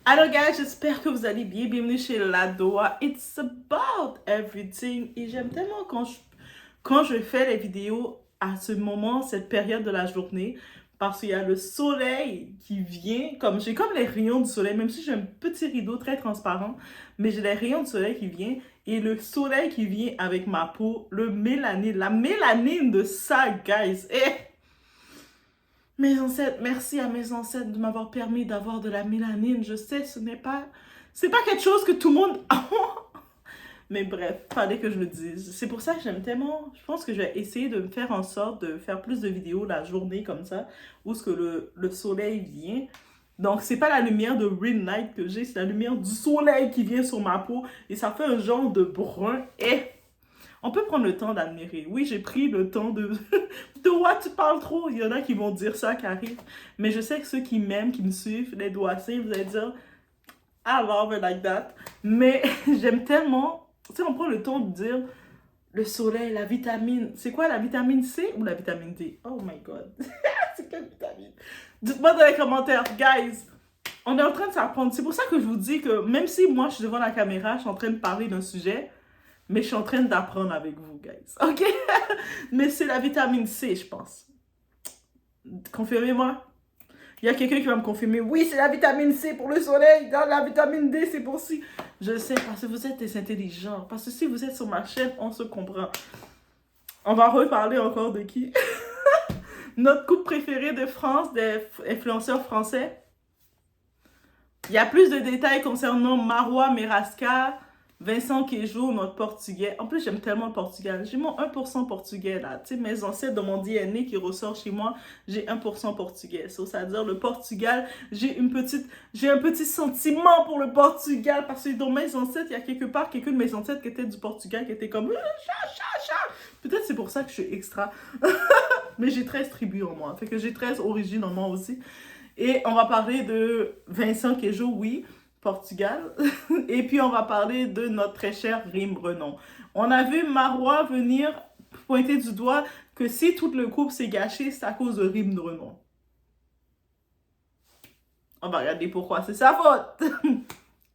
Alors guys, j'espère que vous allez bien. Bienvenue chez Ladoa. It's about everything. Et j'aime tellement quand je fais les vidéos à ce moment, cette période de la journée, parce qu'il y a le soleil qui vient, comme j'ai comme les rayons du soleil, même si j'ai un petit rideau très transparent, mais j'ai les rayons du soleil qui viennent, et le soleil qui vient avec ma peau, le mélanine, la mélanine de ça, guys. Mes ancêtres, merci à mes ancêtres de m'avoir permis d'avoir de la mélanine. Je sais, c'est pas quelque chose que tout le monde a. Mais bref, fallait que je le dise. C'est pour ça que j'aime tellement. Je pense que je vais essayer de me faire en sorte de faire plus de vidéos la journée comme ça, où ce que le soleil vient. Donc, c'est pas la lumière de Ring Light que j'ai, c'est la lumière du soleil qui vient sur ma peau et ça fait un genre de brun. Et on peut prendre le temps d'admirer. Oui, j'ai pris le temps de... De what tu parles trop? Il y en a qui vont dire ça, qui arrive. Mais je sais que ceux qui m'aiment, qui me suivent, les doigts-cés, vous allez dire, I love it like that. Mais j'aime tellement... Tu sais, on prend le temps de dire le soleil, la vitamine. C'est quoi, la vitamine C ou la vitamine D? Oh my God. C'est quelle vitamine? Dites-moi dans les commentaires, guys. On est en train de s'apprendre. C'est pour ça que je vous dis que même si moi, je suis devant la caméra, je suis en train de parler d'un sujet, mais je suis en train d'apprendre avec vous, guys. OK? Mais c'est la vitamine C, je pense. Confirmez-moi. Il y a quelqu'un qui va me confirmer. Oui, c'est la vitamine C pour le soleil. Dans la vitamine D, c'est pour si. Je sais, parce que vous êtes des intelligents. Parce que si vous êtes sur ma chaîne, on se comprend. On va reparler encore de qui? Notre couple préféré de France, des influenceurs français. Il y a plus de détails concernant Marois Merasca, Vincent Queijo, notre portugais. En plus, j'aime tellement le Portugal. J'ai mon 1% portugais là. Tu sais, mes ancêtres de mon DNA qui ressort chez moi, j'ai 1% portugais. C'est-à-dire le Portugal, j'ai un petit sentiment pour le Portugal parce que dans mes ancêtres, il y a quelque part quelqu'un de mes ancêtres qui était du Portugal qui était comme Peut-être c'est pour ça que je suis extra. Mais j'ai 13 tribus en moi. Fait que j'ai 13 origines en moi aussi. Et on va parler de Vincent Queijo, oui, Portugal. Et puis on va parler de notre très cher Rim Renon. On a vu Marois venir pointer du doigt que si tout le couple s'est gâché, c'est à cause de Rim Renon. On va regarder pourquoi c'est sa faute.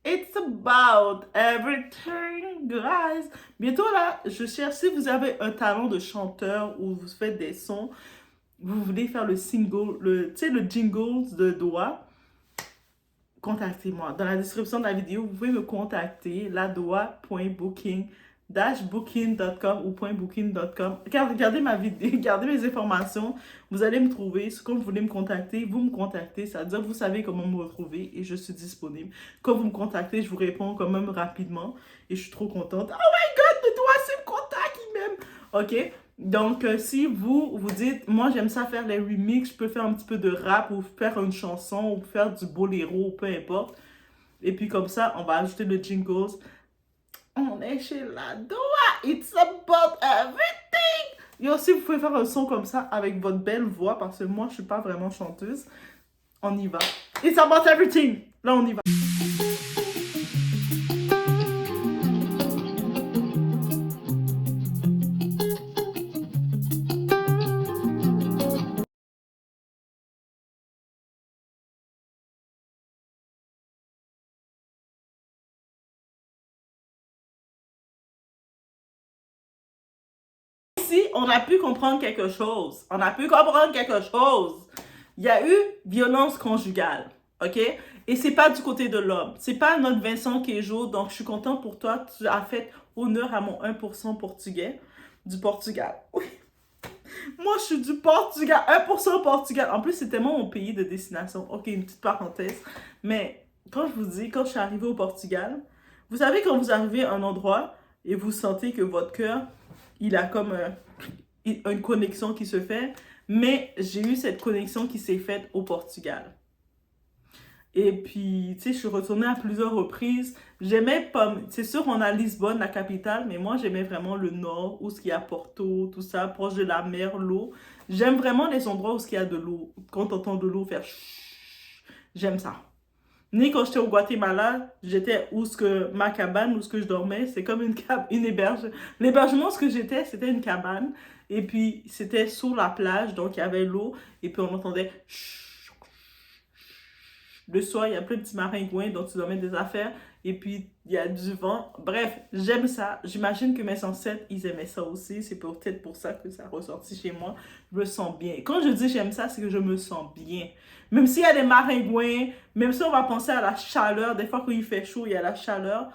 It's about everything, guys. Bientôt là, je cherche si vous avez un talent de chanteur ou vous faites des sons, vous voulez faire le single, tu sais, le jingle de doigt, contactez-moi. Dans la description de la vidéo, vous pouvez me contacter, ladoa.booking-booking.com ou .booking.com. Regardez ma vidéo, regardez mes informations. Vous allez me trouver. Quand vous voulez me contacter, vous me contactez. C'est-à-dire, vous savez comment me retrouver et je suis disponible. Quand vous me contactez, je vous réponds quand même rapidement et je suis trop contente. Oh my God, le doigt, c'est me contacte, il m'aime. OK? Donc, si vous dites, moi j'aime ça faire les remixes, je peux faire un petit peu de rap ou faire une chanson ou faire du boléro, peu importe. Et puis comme ça, on va ajouter le jingles. On est chez Ladoa, it's about everything. Et aussi, vous pouvez faire un son comme ça avec votre belle voix parce que moi, je suis pas vraiment chanteuse. On y va. It's about everything. Là, on y va. Ici, on a pu comprendre quelque chose. On a pu comprendre quelque chose. Il y a eu violence conjugale, OK? Et c'est pas du côté de l'homme. C'est pas notre Vincent Queijo, donc je suis contente pour toi. Tu as fait honneur à mon 1% portugais du Portugal. Oui. Moi, je suis du Portugal, 1% Portugal. En plus, c'est tellement mon pays de destination. OK, une petite parenthèse. Mais quand je vous dis, quand je suis arrivée au Portugal, vous savez quand vous arrivez à un endroit et vous sentez que votre cœur, il a comme une connexion qui se fait, mais j'ai eu cette connexion qui s'est faite au Portugal. Et puis, tu sais, je suis retournée à plusieurs reprises. J'aimais pas, c'est sûr, on a Lisbonne, la capitale, mais moi, j'aimais vraiment le nord, où ce qu'il y a Porto, tout ça, proche de la mer, l'eau. J'aime vraiment les endroits où il y a de l'eau. Quand t'entends de l'eau faire chut, j'aime ça. Ni quand j'étais au Guatemala, j'étais où ce que ma cabane, où ce que je dormais, c'est comme une héberge. L'hébergement, ce que j'étais, c'était une cabane. Et puis, c'était sur la plage, donc il y avait l'eau. Et puis, on entendait chut. le soir, il y a plein de petits maringouins, donc tu dois mettre des affaires, et puis il y a du vent. Bref, j'aime ça. J'imagine que mes ancêtres, ils aimaient ça aussi. C'est peut-être pour ça que ça a ressorti chez moi. Je me sens bien. Quand je dis j'aime ça, c'est que je me sens bien. Même s'il y a des maringouins, même si on va penser à la chaleur, des fois quand il fait chaud, il y a la chaleur.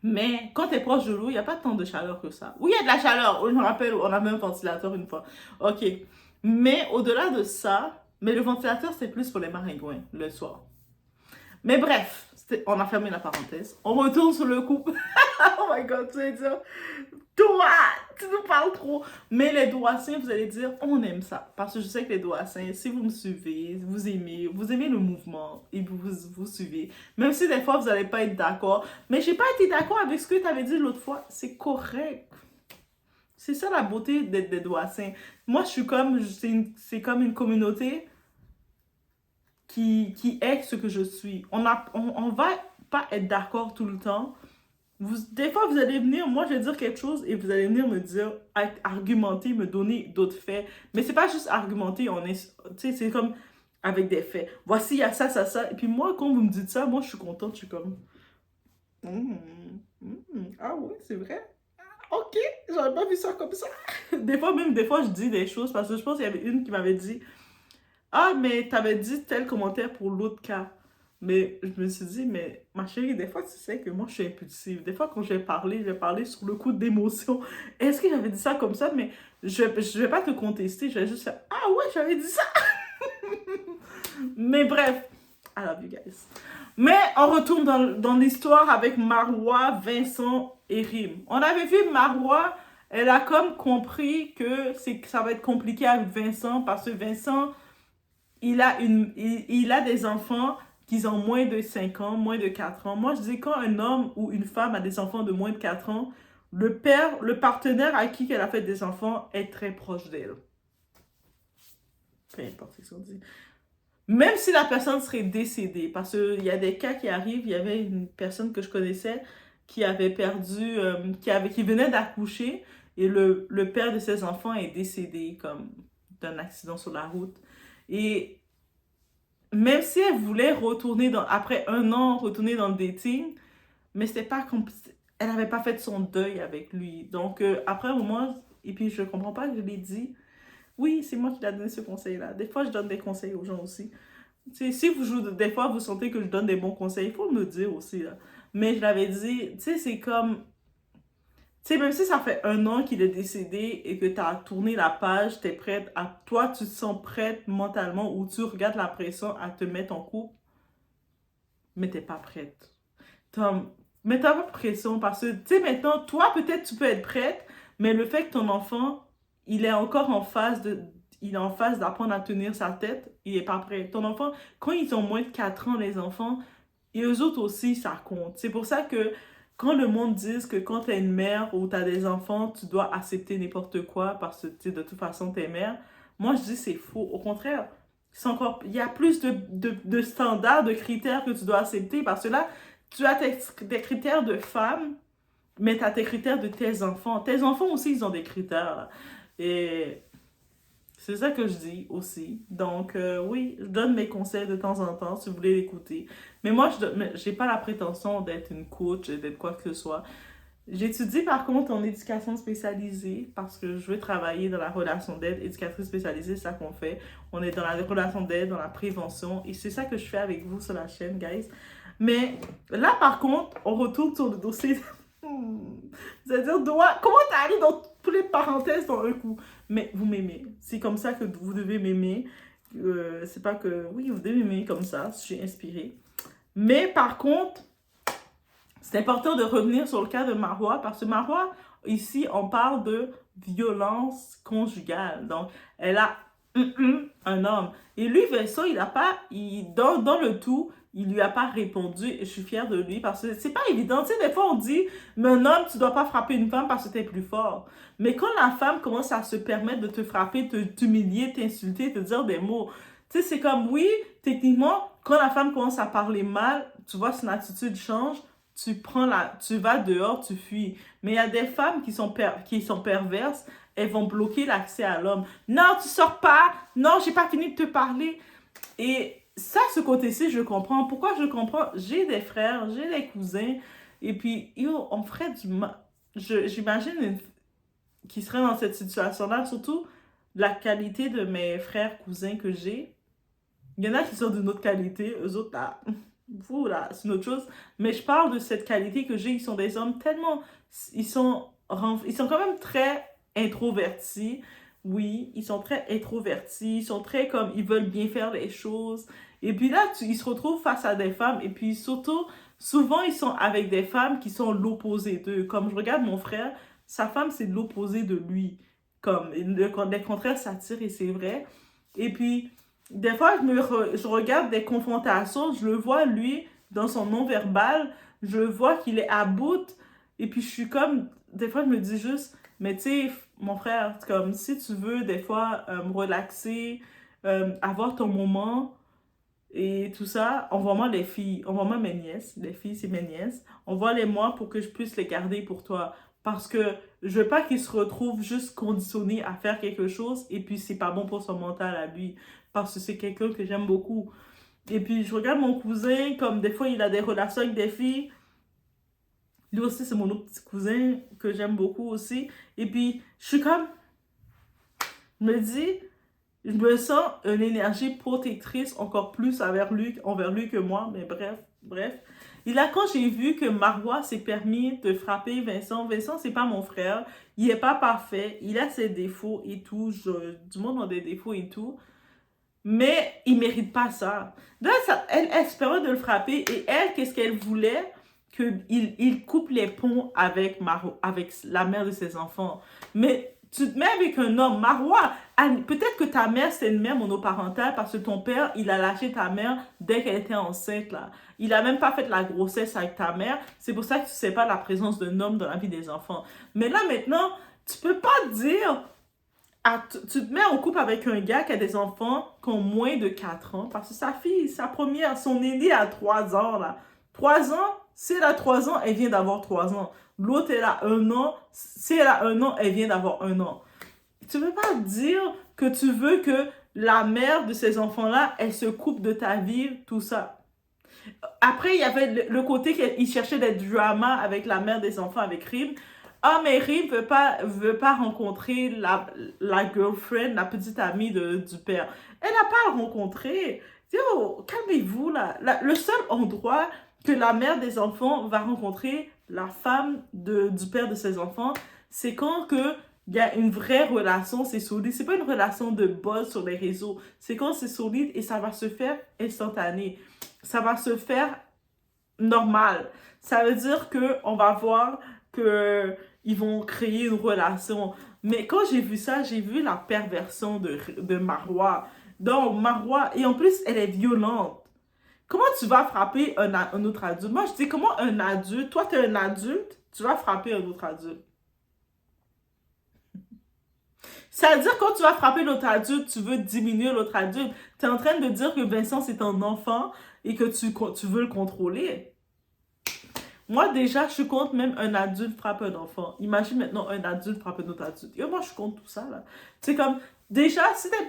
Mais quand tu es proche de l'eau, il n'y a pas tant de chaleur que ça. Oui, il y a de la chaleur. Je me rappelle, on avait un ventilateur une fois. Ok. Mais au-delà de ça, mais le ventilateur, c'est plus pour les maringouins le soir. Mais bref, on a fermé la parenthèse. On retourne sur le couple. Oh my god, tu vas dire, toi, tu nous parles trop. Mais les Douassiens, vous allez dire, on aime ça. Parce que je sais que les Douassiens, si vous me suivez, vous aimez le mouvement et vous suivez. Même si des fois, vous n'allez pas être d'accord. Mais j'ai pas été d'accord avec ce que tu avais dit l'autre fois. C'est correct. C'est ça la beauté des Douassiens. Moi, je suis comme, c'est comme une communauté qui est ce que je suis. On va pas être d'accord tout le temps. Des fois, vous allez venir, moi je vais dire quelque chose et vous allez venir me dire, argumenter, me donner d'autres faits. Mais c'est pas juste argumenter, tu sais, c'est comme avec des faits. Voici, il y a ça, ça, ça. Et puis moi, quand vous me dites ça, moi je suis contente, je suis comme, ah oui, c'est vrai. Ok, j'aurais pas vu ça comme ça. Des fois, je dis des choses parce que je pense qu'il y avait une qui m'avait dit, ah, mais t'avais dit tel commentaire pour l'autre cas. Mais je me suis dit, mais ma chérie, des fois, tu sais que moi, je suis impulsive. Des fois, quand je vais parler sur le coup d'émotion. Est-ce que j'avais dit ça comme ça? Mais je vais pas te contester. Je vais juste faire, ah ouais, j'avais dit ça. Mais bref, I love you guys. Mais on retourne dans l'histoire avec Marois, Vincent et Rim. On avait vu Marois, elle a comme compris que ça va être compliqué avec Vincent parce que Vincent, il a des enfants qui ont moins de 5 ans, moins de 4 ans. Moi, je dis quand un homme ou une femme a des enfants de moins de 4 ans, le partenaire à qui elle a fait des enfants est très proche d'elle. Peu importe ce qu'on dit. Même si la personne serait décédée, parce qu'il y a des cas qui arrivent, il y avait une personne que je connaissais qui avait perdu, qui venait d'accoucher, et le père de ses enfants est décédé comme d'un accident sur la route. Et même si elle voulait retourner après 1 an, retourner dans le dating, mais c'était pas comme, elle n'avait pas fait son deuil avec lui. Donc, après un moment, et puis je comprends pas, je l'ai dit, oui, c'est moi qui l'ai donné ce conseil-là. Des fois, je donne des conseils aux gens aussi. Si des fois, vous sentez que je donne des bons conseils, il faut me le dire aussi, là. Mais je l'avais dit, tu sais, c'est comme, tu sais, même si ça fait 1 an qu'il est décédé et que tu as tourné la page, tu es prête toi, tu te sens prête mentalement ou tu regardes la pression à te mettre en couple, mais t'es pas prête. Mais t'as pas de pression parce que, tu sais, maintenant, toi, peut-être tu peux être prête, mais le fait que ton enfant, il est encore il est en phase d'apprendre à tenir sa tête, il est pas prêt. Ton enfant, quand ils ont moins de 4 ans, les enfants, et eux autres aussi, ça compte. C'est pour ça que quand le monde dit que quand t'es une mère ou t'as des enfants, tu dois accepter n'importe quoi parce que, tu sais, de toute façon, t'es mère, moi, je dis c'est faux. Au contraire, il y a plus de standards, de critères que tu dois accepter parce que là, tu as des critères de femme, mais tu as tes critères de tes enfants. Tes enfants aussi, ils ont des critères, là. Et c'est ça que je dis aussi. Donc, oui, je donne mes conseils de temps en temps si vous voulez l'écouter. Mais moi, je n'ai pas la prétention d'être une coach, d'être quoi que ce soit. J'étudie par contre en éducation spécialisée parce que je veux travailler dans la relation d'aide. Éducatrice spécialisée, c'est ça qu'on fait. On est dans la relation d'aide, dans la prévention. Et c'est ça que je fais avec vous sur la chaîne, guys. Mais là, par contre, on retourne sur le dossier. Vous allez dire, comment t'es allé dans toutes les parenthèses dans un coup? Mais vous m'aimez. C'est comme ça que vous devez m'aimer. C'est pas que... Oui, vous devez m'aimer comme ça. Je suis inspirée. Mais par contre... C'est important de revenir sur le cas de Marois parce que Marois, ici, on parle de violence conjugale. Donc, elle a un homme. Et lui, Vincent, il n'a pas, dans le tout, il lui a pas répondu et je suis fière de lui parce que c'est pas évident. Tu sais, des fois, on dit, mais un homme, tu dois pas frapper une femme parce que tu es plus fort. Mais quand la femme commence à se permettre de te frapper, t'humilier, t'insulter, te dire des mots, tu sais, c'est comme, oui, techniquement, quand la femme commence à parler mal, tu vois, son attitude change. Tu vas dehors, tu fuis. Mais il y a des femmes qui sont perverses, elles vont bloquer l'accès à l'homme. Non, tu sors pas. Non, j'ai pas fini de te parler. Et ça, ce côté-ci, je comprends. Pourquoi je comprends? J'ai des frères, j'ai des cousins, et puis, yo, on ferait du mal. J'imagine qui serait dans cette situation-là, surtout la qualité de mes frères, cousins que j'ai. Il y en a qui sont d'une autre qualité, eux autres, là, vous, là, c'est une autre chose. Mais je parle de cette qualité que j'ai. Ils sont des hommes tellement... ils sont quand même très introvertis. Oui, ils sont très introvertis. Ils sont très comme... Ils veulent bien faire les choses. Et puis là, ils se retrouvent face à des femmes. Et puis surtout, souvent, ils sont avec des femmes qui sont l'opposé d'eux. Comme je regarde mon frère, sa femme, c'est l'opposé de lui. Comme les contraires s'attirent et c'est vrai. Et puis... Des fois, je regarde des confrontations, je le vois, lui, dans son non-verbal, je vois qu'il est à bout, et puis je suis comme, des fois, je me dis juste, mais tu sais, mon frère, comme, si tu veux, des fois, me relaxer, avoir ton moment, et tout ça, envoie-moi les filles, envoie-moi mes nièces, les filles, c'est mes nièces, envoie-les-moi pour que je puisse les garder pour toi. Parce que je veux pas qu'ils se retrouvent juste conditionnés à faire quelque chose et puis c'est pas bon pour son mental à lui. Parce que c'est quelqu'un que j'aime beaucoup. Et puis je regarde mon cousin, comme des fois il a des relations avec des filles. Lui aussi, c'est mon autre petit cousin que j'aime beaucoup aussi. Et puis je suis comme, je me dis, je me sens une énergie protectrice encore plus envers lui que moi, mais bref. Et là, quand j'ai vu que Marois s'est permis de frapper Vincent, c'est pas mon frère, il est pas parfait, il a ses défauts et tout, du monde a des défauts et tout, mais il mérite pas ça. Là, elle se permet de le frapper et elle, qu'est-ce qu'elle voulait? Il coupe les ponts avec avec la mère de ses enfants. Mais tu te mets avec un homme, Marois, peut-être que ta mère, c'est une mère monoparentale parce que ton père, il a lâché ta mère dès qu'elle était enceinte, là. Il a même pas fait la grossesse avec ta mère. C'est pour ça que tu sais pas la présence d'un homme dans la vie des enfants. Mais là, maintenant, tu peux pas dire... tu te mets en couple avec un gars qui a des enfants qui ont moins de 4 ans parce que sa fille, sa première, son aînée a 3 ans, là. 3 ans, si elle a 3 ans, elle vient d'avoir 3 ans. L'autre, elle a 1 an. Si elle a 1 an, elle vient d'avoir 1 an. Tu ne peux pas dire que tu veux que la mère de ces enfants-là, elle se coupe de ta vie, tout ça. Après, il y avait le côté qu'il cherchait des dramas avec la mère des enfants, avec Rim. Ah, mais Rim veut pas rencontrer la girlfriend, la petite amie du père. Elle n'a pas à le rencontrer. Yo, calmez-vous, là. Le seul endroit que la mère des enfants va rencontrer la femme du père de ses enfants, c'est quand que il y a une vraie relation, c'est solide. C'est pas une relation de buzz sur les réseaux. C'est quand c'est solide et ça va se faire instantané. Ça va se faire normal. Ça veut dire que on va voir que ils vont créer une relation. Mais quand j'ai vu ça, j'ai vu la perversion de Marois. Donc, Marois, et en plus, elle est violente. Comment tu vas frapper un autre adulte? Moi, je dis, comment un adulte, toi, tu es un adulte, tu vas frapper un autre adulte. Ça veut dire quand tu vas frapper l'autre adulte, tu veux diminuer l'autre adulte. Tu es en train de dire que Vincent, c'est un enfant et que tu veux le contrôler. Moi, déjà, je suis contre même un adulte frappe un enfant. Imagine maintenant un adulte frappe un autre adulte. Et moi, je suis contre tout ça, là. C'est comme, déjà,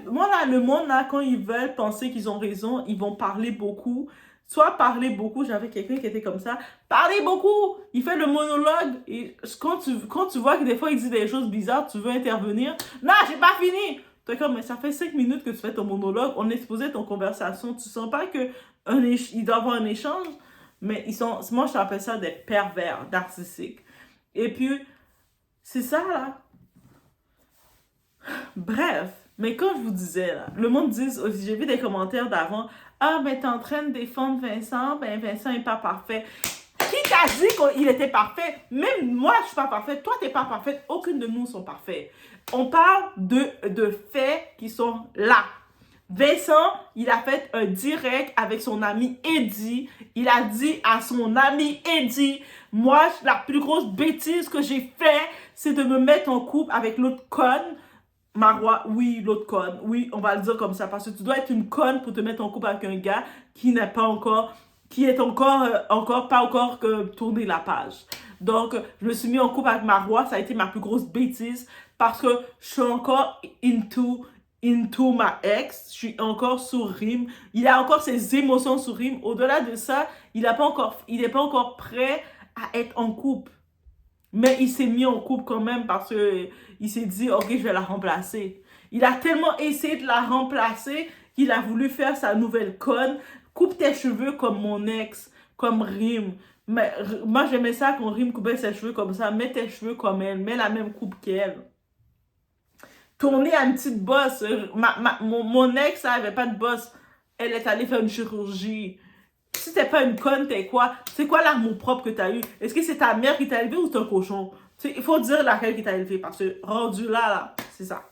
moi, là, le monde, là, quand ils veulent penser qu'ils ont raison, ils vont parler beaucoup. Soit parler beaucoup, j'avais quelqu'un qui était comme ça. Parler beaucoup! Il fait le monologue. Et quand tu vois que des fois, il dit des choses bizarres, tu veux intervenir. Non, j'ai pas fini! T'es comme, mais ça fait 5 minutes que tu fais ton monologue. On exposait ton conversation. Tu sens pas que il doit y avoir un échange? Mais moi je appelle ça des pervers narcissiques. Et puis, c'est ça là. Bref, mais comme je vous disais là, le monde dit aussi, j'ai vu des commentaires d'avant, ah mais t'es en train de défendre Vincent, ben Vincent est pas parfait. Qui t'a dit qu'il était parfait? Même moi je suis pas parfaite, toi t'es pas parfaite, aucune de nous sont parfaits. On parle de faits qui sont là. Vincent, il a fait un direct avec son ami Eddie. Il a dit à son ami Eddie, moi, la plus grosse bêtise que j'ai fait, c'est de me mettre en couple avec l'autre conne. Marois, oui, l'autre conne. Oui, on va le dire comme ça, parce que tu dois être une conne pour te mettre en couple avec un gars qui n'est pas encore, qui est encore pas encore que tourner la page. Donc, je me suis mis en couple avec Marois, ça a été ma plus grosse bêtise, parce que je suis encore into into ma ex, je suis encore sur rime, il a encore ses émotions sur rime. Au-delà de ça, il n'est pas encore prêt à être en couple. Mais il s'est mis en couple quand même parce que il s'est dit, ok, je vais la remplacer. Il a tellement essayé de la remplacer qu'il a voulu faire sa nouvelle conne. Coupe tes cheveux comme mon ex, comme Rime. Mais moi, j'aimais ça quand Rime coupait ses cheveux comme ça. Mets tes cheveux comme elle, mets la même coupe qu'elle. Tourner à une petite bosse. Mon ex, elle avait pas de bosse. Elle est allée faire une chirurgie. Si t'es pas une conne, t'es quoi? C'est quoi l'amour propre que t'as eu? Est-ce que c'est ta mère qui t'a élevé ou c'est un cochon? Il faut dire laquelle qui t'a élevé parce que rendu là, c'est ça.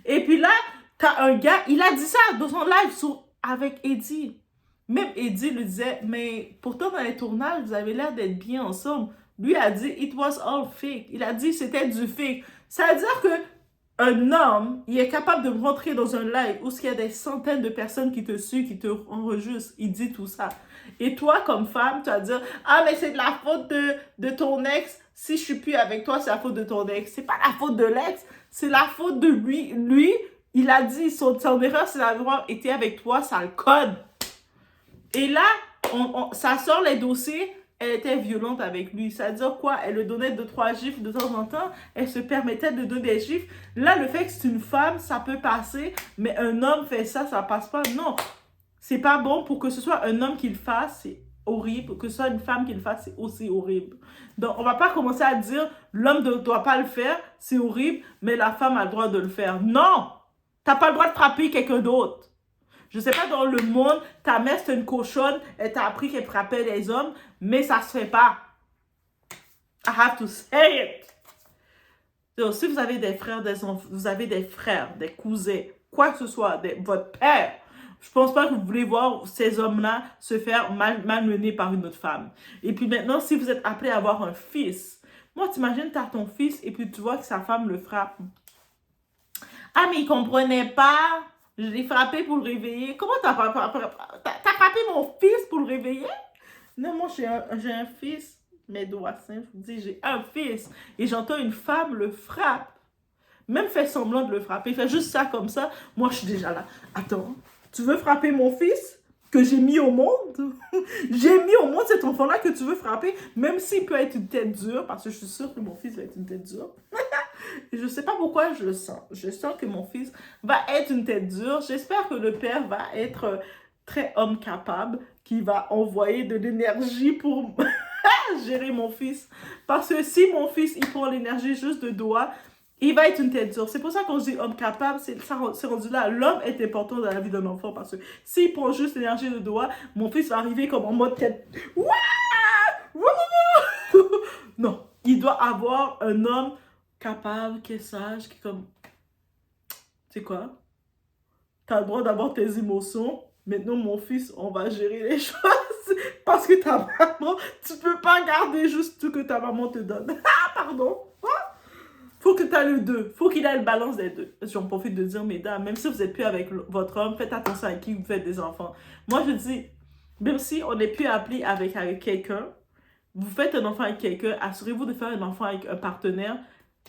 Et puis là, t'as un gars, il a dit ça dans son live avec Eddie. Même Eddie lui disait, mais pourtant dans les tournages, vous avez l'air d'être bien ensemble. Lui a dit, it was all fake. Il a dit, c'était du fake. Ça veut dire que un homme, il est capable de rentrer dans un live où il y a des centaines de personnes qui te suivent, qui te enregistrent, il dit tout ça. Et toi, comme femme, tu vas dire, ah, mais c'est de la faute de ton ex. Si je suis plus avec toi, c'est la faute de ton ex. C'est pas la faute de l'ex, c'est la faute de lui. Lui, il a dit, son erreur, c'est d'avoir été avec toi, ça le code. Et là, ça sort les dossiers. Elle était violente avec lui. Ça veut dire quoi? Elle le donnait 2-3 gifles de temps en temps. Elle se permettait de donner des gifles. Là, le fait que c'est une femme, ça peut passer. Mais un homme fait ça, ça passe pas. Non. C'est pas bon. Pour que ce soit un homme qui le fasse, c'est horrible. Pour que ce soit une femme qui le fasse, c'est aussi horrible. Donc, on va pas commencer à dire l'homme ne doit pas le faire, c'est horrible, mais la femme a le droit de le faire. Non! T'as pas le droit de frapper quelqu'un d'autre. Je sais pas, dans le monde, ta mère, c'est une cochonne, elle t'a appris qu'elle frappait les hommes, mais ça se fait pas. I have to say it. Donc, si vous avez des frères, des enfants, vous avez des frères, des cousins, quoi que ce soit, votre père, je pense pas que vous voulez voir ces hommes-là se faire malmener par une autre femme. Et puis maintenant, si vous êtes appelé à avoir un fils, moi, t'imagines, t'as ton fils et puis tu vois que sa femme le frappe. Ah, mais il comprenait pas. Je l'ai frappé pour le réveiller. Comment t'as frappé mon fils pour le réveiller? Non, moi, j'ai un fils. Mes doigts saints, je vous dis, j'ai un fils. Et j'entends une femme le frappe. Même fait semblant de le frapper. Il fait juste ça comme ça. Moi, je suis déjà là. Attends, tu veux frapper mon fils que j'ai mis au monde? J'ai mis au monde cet enfant-là que tu veux frapper, même s'il peut être une tête dure, parce que je suis sûre que mon fils va être une tête dure. Et je sais pas pourquoi je le sens. Je sens que mon fils va être une tête dure. J'espère que le père va être très homme capable, qui va envoyer de l'énergie pour gérer mon fils. Parce que si mon fils, il prend l'énergie juste de doigts, il va être une tête dure. C'est pour ça qu'on dit homme capable, c'est rendu là. L'homme est important dans la vie d'un enfant parce que s'il prend juste l'énergie de doigts, mon fils va arriver comme en mode tête. Non, il doit avoir un homme capable, qui est sage, qui est comme... Tu sais quoi? Tu as le droit d'avoir tes émotions. Maintenant, mon fils, on va gérer les choses. Parce que ta maman, tu peux pas garder juste tout que ta maman te donne. Ah, pardon. Faut que tu aies les deux. Faut qu'il ait le balance des deux. J'en profite de dire, mesdames, même si vous n'êtes plus avec votre homme, faites attention à qui vous faites des enfants. Moi, je dis, même si on n'est plus appelé avec quelqu'un, vous faites un enfant avec quelqu'un, assurez-vous de faire un enfant avec un partenaire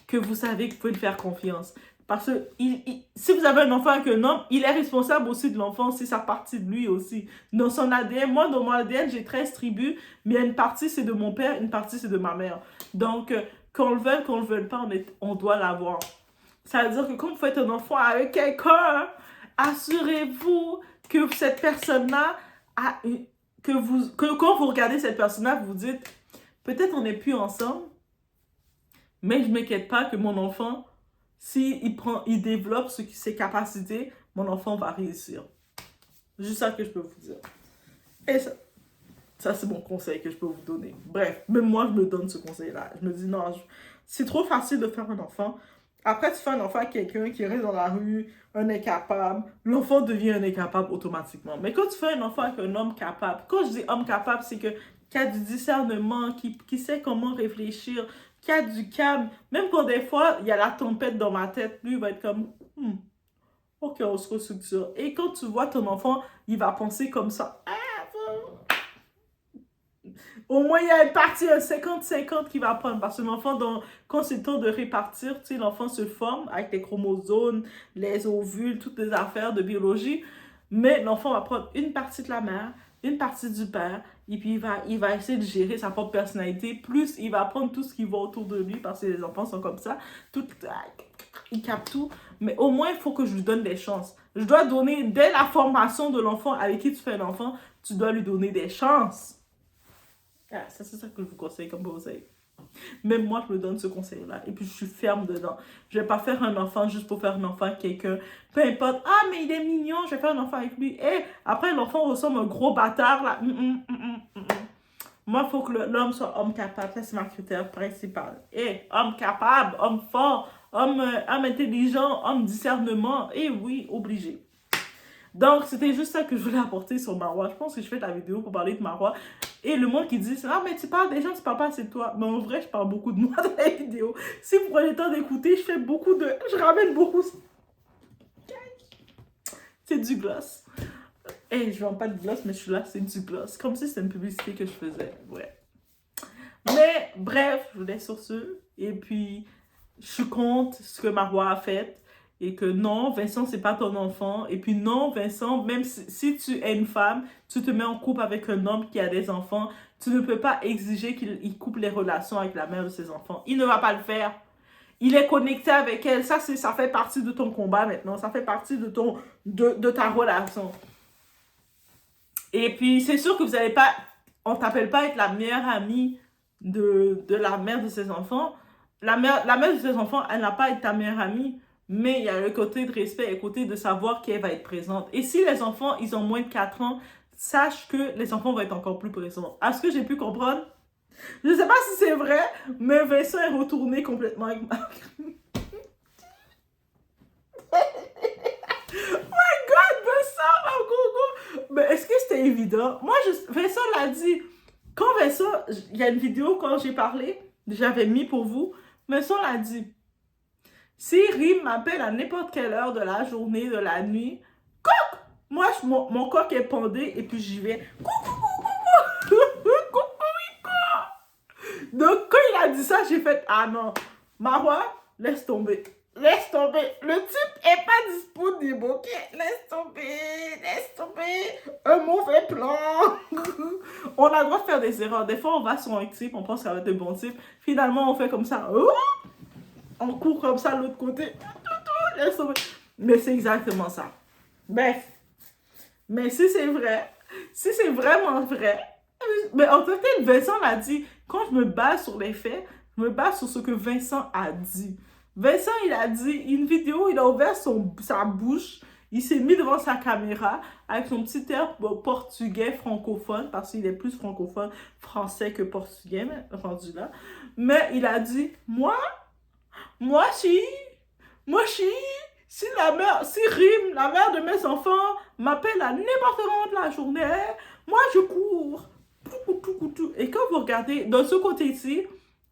que vous savez que vous pouvez lui faire confiance. Parce que si vous avez un enfant avec un homme, il est responsable aussi de l'enfant, c'est sa partie de lui aussi. Dans son ADN, moi, dans mon ADN, j'ai 13 tribus, mais une partie, c'est de mon père, une partie, c'est de ma mère. Donc, qu'on le veuille, qu'on le veuille pas, on doit l'avoir. Ça veut dire que quand vous faites un enfant avec quelqu'un, assurez-vous que cette personne-là a quand vous regardez cette personne-là, vous vous dites, peut-être on n'est plus ensemble, mais je ne m'inquiète pas que mon enfant, il développe ses capacités, mon enfant va réussir. Juste ça que je peux vous dire. Et ça c'est mon conseil que je peux vous donner. Bref, même moi, je me donne ce conseil-là. Je me dis, non, c'est trop facile de faire un enfant. Après, tu fais un enfant avec quelqu'un qui reste dans la rue, un incapable. L'enfant devient un incapable automatiquement. Mais quand tu fais un enfant avec un homme capable, quand je dis homme capable, c'est que qui a du discernement, qui sait comment réfléchir, qui a du calme. Même quand des fois, il y a la tempête dans ma tête, lui, il va être comme, ok, on se restructure. Et quand tu vois ton enfant, il va penser comme ça. Au moins, il y a une partie, un 50-50 qui va prendre. Parce que l'enfant, quand c'est le temps de répartir, tu sais, l'enfant se forme avec les chromosomes, les ovules, toutes les affaires de biologie. Mais l'enfant va prendre une partie de la mère, une partie du père, et puis il va essayer de gérer sa propre personnalité. Plus, il va prendre tout ce qui va autour de lui, parce que les enfants sont comme ça. Il capte tout. Mais au moins, il faut que je lui donne des chances. Je dois donner, dès la formation de l'enfant avec qui tu fais l'enfant, tu dois lui donner des chances. Ah, ça, c'est ça que je vous conseille comme conseil. Même moi, je me donne ce conseil-là. Et puis, je suis ferme dedans. Je vais pas faire un enfant juste pour faire un enfant avec quelqu'un. Peu importe. Ah, mais il est mignon, je vais faire un enfant avec lui. Et après, l'enfant ressemble à un gros bâtard, là. Moi, il faut que l'homme soit homme capable. Ça, c'est ma critère principal. Et homme capable, homme fort, homme intelligent, homme discernement. Et oui, obligé. Donc, c'était juste ça que je voulais apporter sur Marois. Je pense que je fais la vidéo pour parler de Marois. Et le monde qui dit, ah, mais tu parles des gens, tu parles pas assez de toi. Mais en vrai, je parle beaucoup de moi dans la vidéo. Si vous prenez le temps d'écouter, je ramène beaucoup. C'est du gloss. Et je vends pas de gloss, mais je suis là, c'est du gloss. Comme si c'était une publicité que je faisais. Ouais. Mais bref, je vous laisse sur ce. Et puis, je suis contre ce que Marois a fait. Et que non, Vincent, c'est pas ton enfant. Et puis non, Vincent, même si tu es une femme, tu te mets en couple avec un homme qui a des enfants, tu ne peux pas exiger qu'il coupe les relations avec la mère de ses enfants. Il ne va pas le faire. Il est connecté avec elle. Ça fait partie de ton combat maintenant. Ça fait partie de ta relation. Et puis, c'est sûr que vous n'allez pas... On t'appelle pas être la meilleure amie de la mère de ses enfants. La mère de ses enfants, elle n'a pas été ta meilleure amie. Mais il y a le côté de respect et le côté de savoir qu'elle va être présente. Et si les enfants, ils ont moins de 4 ans, sache que les enfants vont être encore plus présents. Est-ce que j'ai pu comprendre? Je ne sais pas si c'est vrai, mais Vincent est retourné complètement avec Marc. Oh my God, Vincent, oh, go, go. Mais est-ce que c'était évident? Moi, Vincent l'a dit. Quand Vincent, il y a une vidéo quand j'ai parlé, j'avais mis pour vous, Vincent l'a dit. Si Rim m'appelle à n'importe quelle heure de la journée, de la nuit, coq! Moi, mon coq est pendé et puis j'y vais. Donc, quand il a dit ça, j'ai fait, ah non, Marois, laisse tomber. Laisse tomber. Le type est pas disponible, ok? Laisse tomber. Un mauvais plan. On a le droit de faire des erreurs. Des fois, on va sur un type, on pense qu'il va être un bon type. Finalement, on fait comme ça. On court comme ça de l'autre côté. Laisse tomber. Mais c'est exactement ça. Bref. Mais si c'est vrai, si c'est vraiment vrai, mais en tout cas, Vincent l'a dit, quand je me base sur les faits, je me base sur ce que Vincent a dit. Vincent, il a dit, une vidéo, il a ouvert sa bouche, il s'est mis devant sa caméra avec son petit air portugais francophone, parce qu'il est plus francophone français que portugais, rendu là. Mais il a dit, moi, si Rim, la mère de mes enfants, m'appelle à n'importe quel moment de la journée, moi je cours. Et quand vous regardez, dans ce côté-ci,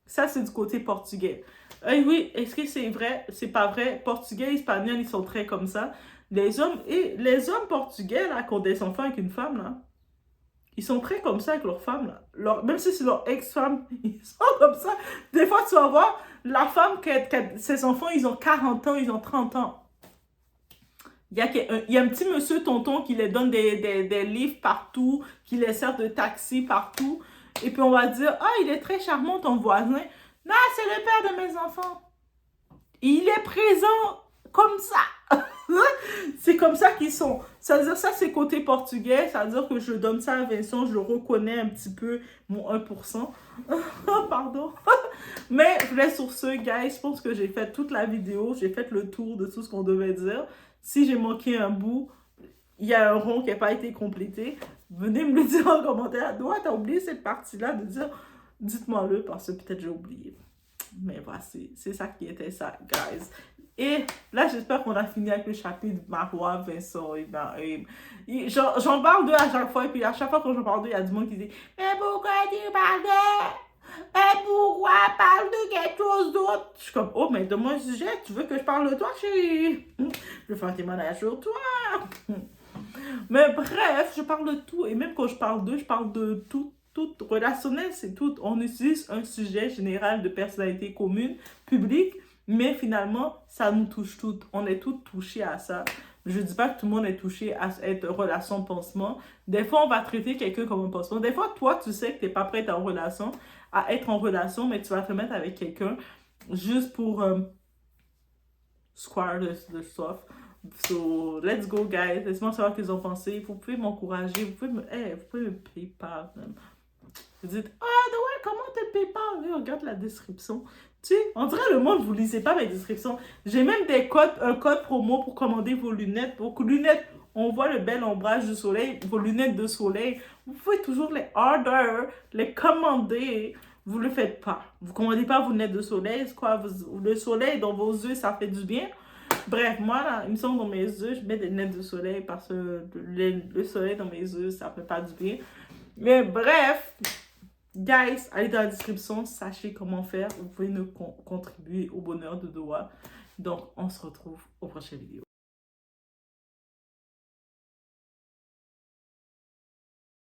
ça c'est du côté portugais. Et oui, est-ce que c'est vrai? C'est pas vrai. Portugais, espagnol, ils sont très comme ça. Les hommes portugais, là, qui ont des enfants avec une femme, là, ils sont très comme ça avec leur femme, là. Même si c'est leur ex-femme, ils sont comme ça. Des fois, tu vas voir, la femme, ses enfants, ils ont 40 ans, ils ont 30 ans. Il y a un petit monsieur tonton qui les donne des livres partout, qui les sert de taxi partout. Et puis on va dire, ah, il est très charmant ton voisin. Non, c'est le père de mes enfants. Il est présent comme ça. C'est comme ça qu'ils sont. Ça veut dire ça, c'est côté portugais. Ça veut dire que je donne ça à Vincent, je le reconnais un petit peu, mon 1%. Pardon. Mais je laisse sur ce, guys. Je pense que j'ai fait toute la vidéo. J'ai fait le tour de tout ce qu'on devait dire. Si j'ai manqué un bout, il y a un rond qui n'a pas été complété. Venez me le dire en commentaire. Toi, t'as oublié cette partie-là de dire, dites-moi-le parce que peut-être j'ai oublié. Mais voilà, c'est ça qui était ça, guys. Et là, j'espère qu'on a fini avec le chapitre de Marois, Vincent et Marim. J'en parle d'eux à chaque fois, et puis à chaque fois que j'en parle d'eux, il y a du monde qui dit « Mais pourquoi tu parles d'eux? Mais pourquoi parle de quelque chose d'autre? » Je suis comme « Oh, mais donne-moi un sujet, tu veux que je parle de toi, chérie? Je vais faire un témoignage sur toi. » Mais bref, je parle de tout, et même quand je parle d'eux, je parle de tout tout. Relationnel, c'est tout. On utilise un sujet général de personnalité commune, publique, mais finalement, ça nous touche toutes. On est toutes touchées à ça. Je dis pas que tout le monde est touché à être relation pansement. Des fois, on va traiter quelqu'un comme un pansement. Des fois, toi, tu sais que t'es pas prête à être en relation, mais tu vas te mettre avec quelqu'un juste pour square the stuff. So, let's go, guys. Laisse-moi savoir ce qu'ils ont pensé. Vous pouvez m'encourager. Vous pouvez me PayPal, même. Vous dites, ah, ouais, comment te PayPal? Oui, regarde la description. Tu sais, on dirait le monde, vous lisez pas mes descriptions. J'ai même un code promo pour commander vos lunettes. Vos lunettes, on voit le bel ombrage du soleil. Vos lunettes de soleil. Vous pouvez toujours les order, les commander. Vous le faites pas. Vous commandez pas vos lunettes de soleil. C'est quoi? Le soleil dans vos yeux, ça fait du bien. Bref, moi, là, il me semble dans mes yeux, je mets des lunettes de soleil parce que le soleil dans mes yeux, ça fait pas du bien. Mais bref, guys, allez dans la description, sachez comment faire. Vous pouvez nous contribuer au bonheur de Doha. Donc, on se retrouve aux prochaines vidéos.